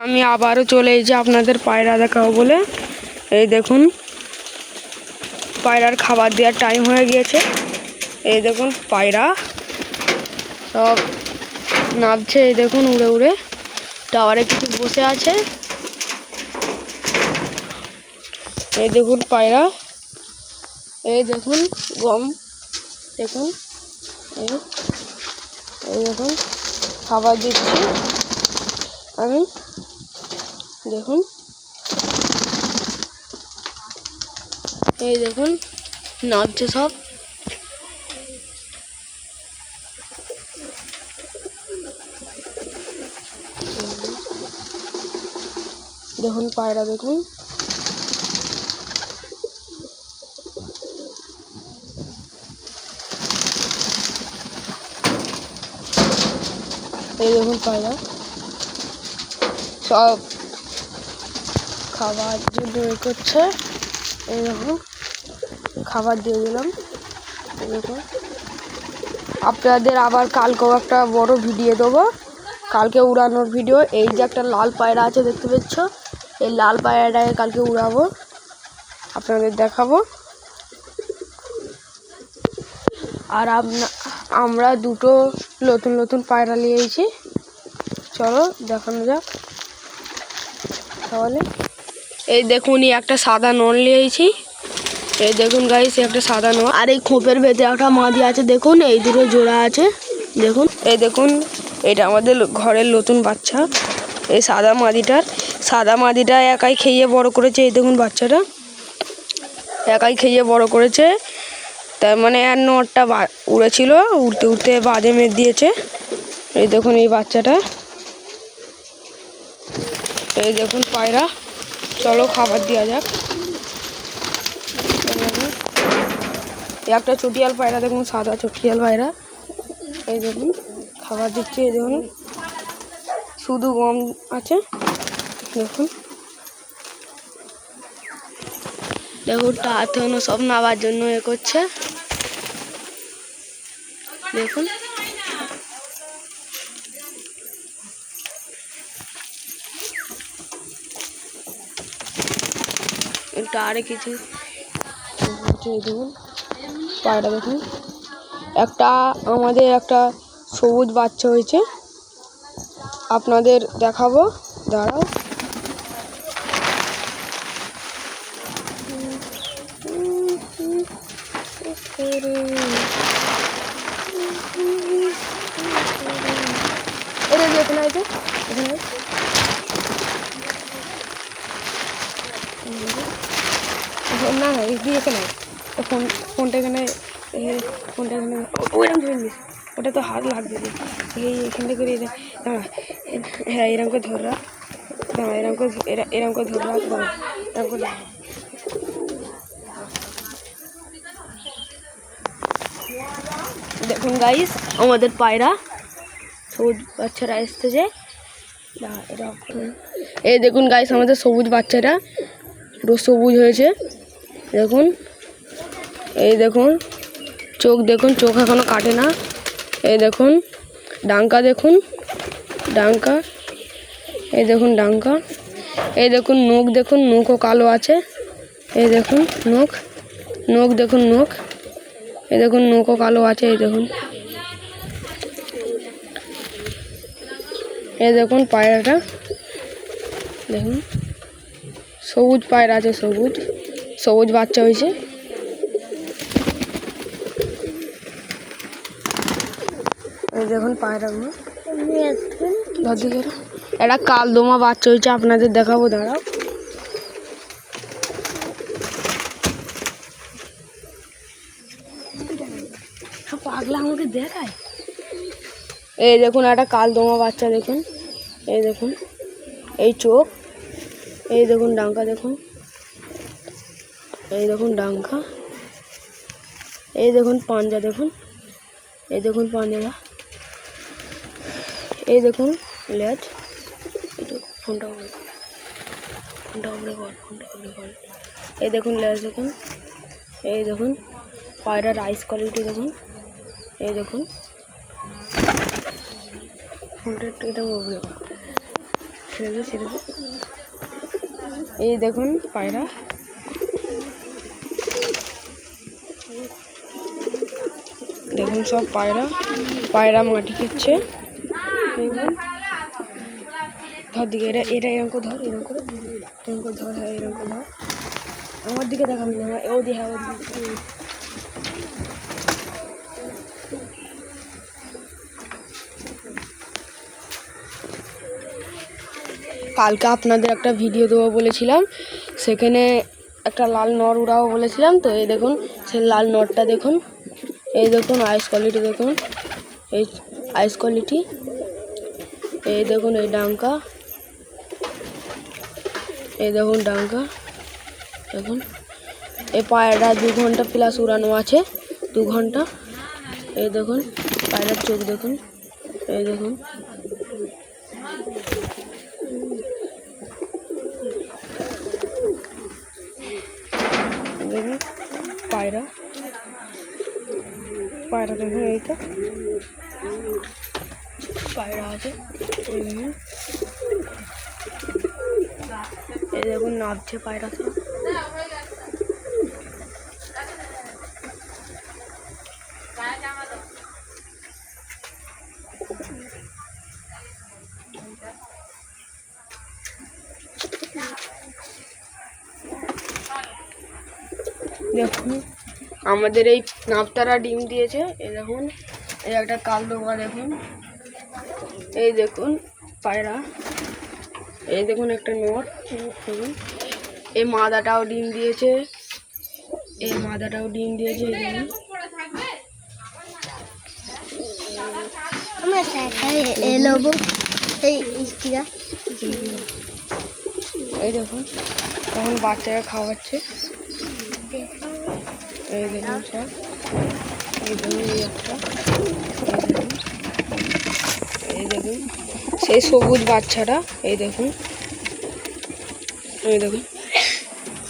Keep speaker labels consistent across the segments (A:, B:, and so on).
A: আমি আবারও চলে এসেছি আপনাদের পায়রা দেখাবো বলে। এই দেখুন পায়রার খাবার দেওয়ার টাইম হয়ে গিয়েছে। এই দেখুন পায়রা সব নাচছে, এই দেখুন উড়ে উড়ে টাওয়ারে কিছু বসে আছে। এই দেখুন পায়রা, এই দেখুন গম, দেখুন এই দেখুন খাবার দিচ্ছি আমি, দেখুন এই দেখুন নাচছে সব। দেখুন পায়রা, দেখুন এই দেখুন পায়রা সব খাবার জন্য করছে। এই দেখুন খাবার দিয়ে দিলাম। এই দেখুন আপনাদের আবার কালকেও একটা বড় ভিডিও দেবো, কালকে উড়ানোর ভিডিও। এই যে একটা লাল পায়রা আছে দেখতে পাচ্ছ, এই লাল পায়রাটাকে কালকে উড়াবো, আপনাদের দেখাবো। আর আমরা দুটো নতুন নতুন পায়রা নিয়ে এসেছি, চলো দেখানো যাক তাহলে। এই দেখুন একটা সাদা নল নিয়ে এসেছি, এই দেখুন গাইস একটা সাদা নল। আর এই খোপের ভেতরে একটা মাদি আছে, দেখুন এই দুটো জোড়া আছে দেখুন। এই দেখুন এটা আমাদের ঘরের নতুন বাচ্চা। এই সাদা মাদিটা একাই খেয়ে বড় করেছে। এই দেখুন বাচ্চাটা একাই খেয়ে বড় করেছে, তার মানে আর নটটা উড়েছিল, উড়তে উড়তে বাজে মেরে দিয়েছে। এই দেখুন এই বাচ্চাটা, এই দেখুন পায়রা, চলো খাবার দেওয়া যাক। একটা চটিয়াল পায়রা, দেখুন সাদা চটিয়াল পায়রা, এই দেখুন খাবার দিচ্ছে। এই দেখুন শুধু গম আছে, দেখুন দেখুন টাথন সব নাবার জন্য এ করছে, দেখুন এটা আরে কিছু দেখুন পায়রা, দেখুন আমাদের একটা সবুজ বাচ্চা হয়েছে, আপনাদের দেখাবো, দাঁড়াও। এখানে আছে, এখানে না না এখানে ফোনটা এখানে, ফোনটা এখানে ওইরকম ধরে নিস, ওটা তো হাত লাগবে। এখান থেকে দাঁড়া, হ্যাঁ এরকম করে ধর রাখ, দাঁড়া এরকম করে ধর রাখ, দাঁড়া এরকম করে। দেখুন গাইস আমাদের পায়রা সবুজ বাচ্চারা এসতেছে। এই দেখুন গাইস আমাদের সবুজ বাচ্চাটা পুরো সবুজ হয়েছে, দেখুন এই দেখুন চোখ, দেখুন চোখ এখনো কাটে না। এই দেখুন ডাঙ্কা, দেখুন ডাঙ্কা, এই দেখুন ডাঙ্কা, এই দেখুন নখ, দেখুন নখও কালো আছে। এই দেখুন নখ, দেখুন নখ, এই দেখুন নখও কালো আছে। এই দেখুন, এই দেখুন পায়রাটা, দেখুন সবুজ পায়রা আছে, সবুজ বাচ্চা হয়েছে। এই দেখুন পায়রাগুলো, একটা কালদমা বাচ্চা হয়েছে, আপনাদের দেখাবো, দাঁড়াও। পাগলা আমাকে দেখায়। এই দেখুন একটা কালদমা বাচ্চা, দেখুন এই দেখুন এই চোখ, এই দেখুন ডাঙ্কা, দেখুন এই দেখুন ডাঙ্কা, এই দেখুন পাঞ্জা, দেখুন এই দেখুন পাঞ্জা, এই দেখুন লেজ, ফোনটা উপরে কর, এই দেখুন লেজ, দেখুন এই দেখুন পায়রার আইস কোয়ালিটি, দেখুন এই দেখুন ফোনটা এটা উপরে। ছেড়ে দে। এই দেখুন পায়রা, দেখুন সব পায়রা মাটি খাচ্ছে। ধর দিকে এটা এরকম করে ধর, এরকম করে ধর, হ্যাঁ এরকম করে ধর। আমার দিকে দেখাবি না, ও দিয়ে হ্যাঁ ওদিকে। কালকে আপনাদের একটা ভিডিও দেবো বলেছিলাম, সেখানে একটা লাল নর উড়াবো বলেছিলাম। তো এই দেখুন সেই লাল নরটা দেখুন, এই দেখুন আইস কোয়ালিটি দেখুন, এই আইস কোয়ালিটি, এই দেখুন এই ডাঙ্কা, এই দেখুন ডাঙ্কা দেখুন। এই পায়রাটা 2 ঘন্টা প্লাস উড়ানো আছে, 2 ঘন্টা। এই দেখুন পায়রার চোখ দেখুন, এই দেখুন দেখুন পায়রা দেখুন, এইটা পায়রা আছে, এই দেখুন নাচছে পায়রাটা। দেখুন আমাদের এই নাপতারা ডিম দিয়েছে, এই দেখুন এই একটা কালদোবা দেখুন, এই দেখুন পায়রা, এই দেখুন একটা নর, এই মাদাটাও ডিম দিয়েছে, এই মাদাটাও ডিম দিয়েছে। এই দেখুন তখন বাচ্চারা খাওয়াচ্ছে, এই দেখুন সব, এই দেখুন এই একটা, এই দেখুন সেই সবুজ বাচ্চাটা, এই দেখুন, এই দেখুন,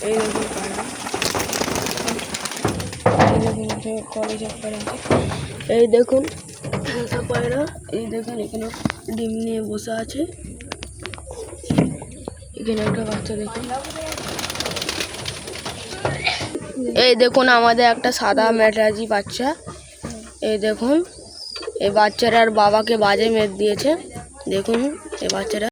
A: এই দেখুন পায়রা, এই দেখুন কলেজ পায়রা আছে, এই দেখুন পায়রা, এই দেখুন এখানে ডিম নিয়ে বসে আছে, এখানে একটা বাচ্চা দেখুন। এই দেখুন আমাদের একটা সাদা ম্যাটরাজি বাচ্চা, এই দেখুন এই বাচ্চাটার বাবাকে বাজে মেরে দিয়েছে, দেখুন এই বাচ্চাটা।